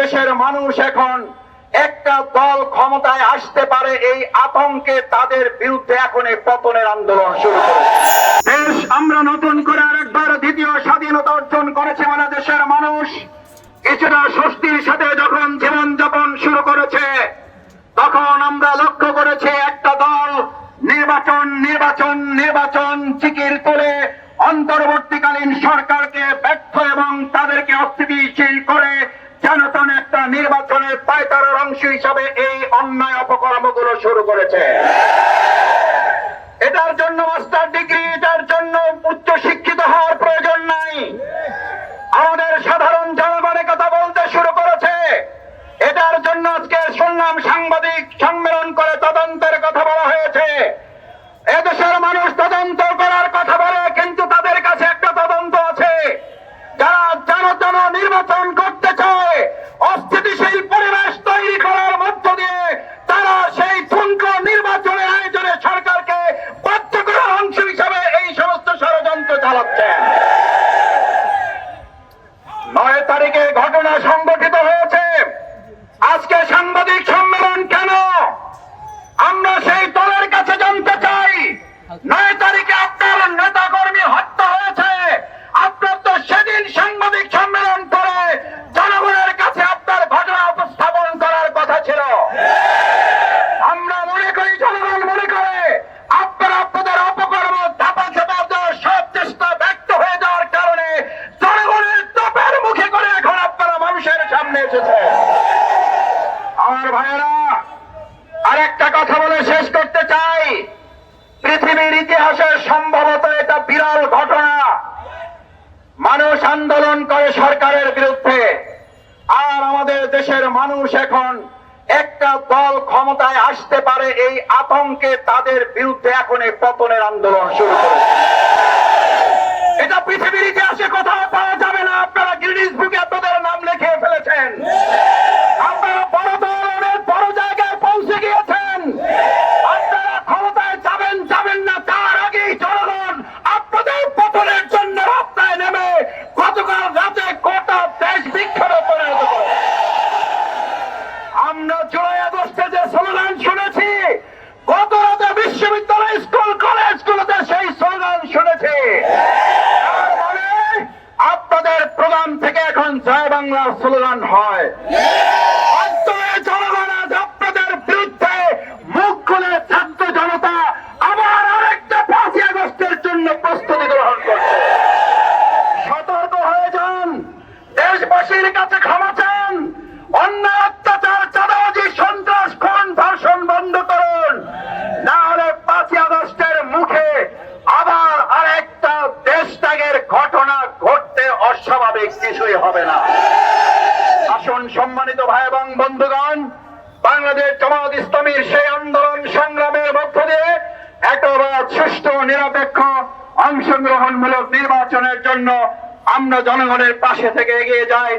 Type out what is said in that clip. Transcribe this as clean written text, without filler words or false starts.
দেশের মানুষ এখন একটা দল ক্ষমতায় আসতে পারে এই আতঙ্কে তাদের বিরুদ্ধে এখন এই পতনের আন্দোলন শুরু করেছে। দেশ আমরা নতুন করে আরেকবার দ্বিতীয় স্বাধীনতা অর্জন করেছে বলে দেশের মানুষ কিছুটা স্বস্তির সাথে যখন জীবনযাপন শুরু করেছে, তখন আমরা লক্ষ্য করেছি একটা দল নির্বাচন চিকির তুলে অন্তর্বর্তীকালীন সরকারকে ব্যর্থ এবং তাদেরকে অস্থিতিশীল করে জনগণ একটা নির্বাচনের পায়তারার অংশ হিসাবে এই অন্যায় অপকর্মগুলো শুরু করেছে। এটার জন্য মাস্টার ডিগ্রি, এটার জন্য উচ্চ শিক্ষিত হওয়ার প্রয়োজন নাই। আমাদের সাধারণ জনগণের কথা বলতে শুরু করেছে। এটার জন্য আজকে শুনলাম সাংবাদিক সম্মেলন করে তদন্তের কথা বলা হয়েছে। এদেশের মানুষ তদন্ত করার কথা বলে, কিন্তু তাদের কাছে একটা তদন্ত আছে। যারা জনগণ নির্বাচন করতে চায়, অস্থিতিশীল পরিবেশ তৈরি করার মধ্য দিয়ে তারা সেই ঠুনকো নির্বাচনের আয়োজনে সরকারকে বাধ্য করার অংশ হিসাবে এই সমস্ত ষড়যন্ত্র চালাচ্ছে। 9 তারিখে ঘটনা সংঘটিত হয়েছে। আজকে সাংবাদিক সম্মেলন কেন? আমরা সেই দলের কাছে জানতে চাই। 9 তারিখে আপনার নেতা কর্মী হত্যা হয়েছে, আপনার তো সেদিন সাংবাদিক সম্মেলন করে জনগণের কাছে আপনার ঘটনা উপস্থাপন করার কথা ছিল। আমরা মনে করি, জনগণ মনে করে আপনারা আপনাদের অপকর্ম ধাপা চাপা দেওয়ার সব চেষ্টা ব্যর্থ হয়ে যাওয়ার কারণে জনগণের তোপের মুখে করে এখন আপনারা মানুষের সামনে এসেছে। আমার ভাইয়েরা, আরেকটা কথা বলে শেষ করতে চাই। পৃথিবীর ইতিহাসে সম্ভবত এটা বিরল ঘটনা। মানুষ আন্দোলন করে সরকারের বিরুদ্ধে, আর আমাদের দেশের মানুষ এখন একটা দল ক্ষমতায় আসতে পারে এই আতঙ্কে তাদের বিরুদ্ধে এখন এই পতনের আন্দোলন শুরু করেছে। এটা পৃথিবীর ইতিহাসে কোথাও পাওয়া যাবে না। আপনারা গিনেস বুকে আপনাদের নাম লিখে ফেলেছেন। আপনারা বড় দল, অনেক বড় জায়গায় পৌঁছে গিয়েছেন। আপনারা ক্ষমতায় যাবেন না তার আগেই জনগণ আপনাদের পতনের জন্য রাস্তায় নেমে গতকাল রাতে গোটা দেশ বিক্ষোভে পরিণত করে। আমরা জুলাই আগস্টে যে স্লোগান শুনেছি, গত রাতে বিশ্ববিদ্যালয়, স্কুল, কলেজগুলোতে সেই স্লোগান শুনেছি। তার মানে আপনাদের প্রোগ্রাম থেকে এখন জয় বাংলার স্লোগান হয়। জনগণ আজ আপনাদের বিরুদ্ধে মুখ খুলে ছাত্র জনতা আবার আরেকটা 5ই আগস্টের জন্য প্রস্তুতি গ্রহণ করছে। সতর্ক হয়ে যান, দেশবাসীর কাছে ক্ষমা চান। অন্যায়, অত্যাচার, চাঁদাবাজি, সন্ত্রাস, খুন, ধর্ষণ বন্ধ করুন, না হলে 5ই আগস্টের মুখে আবার আরেকটা দেশত্যাগের ঘটনা ঘটতে অস্বাভাবিক কিছুই হবে না। আসুন সম্মানিত ভাই এবং বন্ধুগণ, বাংলাদেশ জামায়াত ইসলামীর সেই আন্দোলন সংগ্রামের মধ্য দিয়ে একেবারে সুষ্ঠু নিরপেক্ষ অংশগ্রহণমূলক নির্বাচনের জন্য আমরা জনগণের পাশে থেকে এগিয়ে যাই।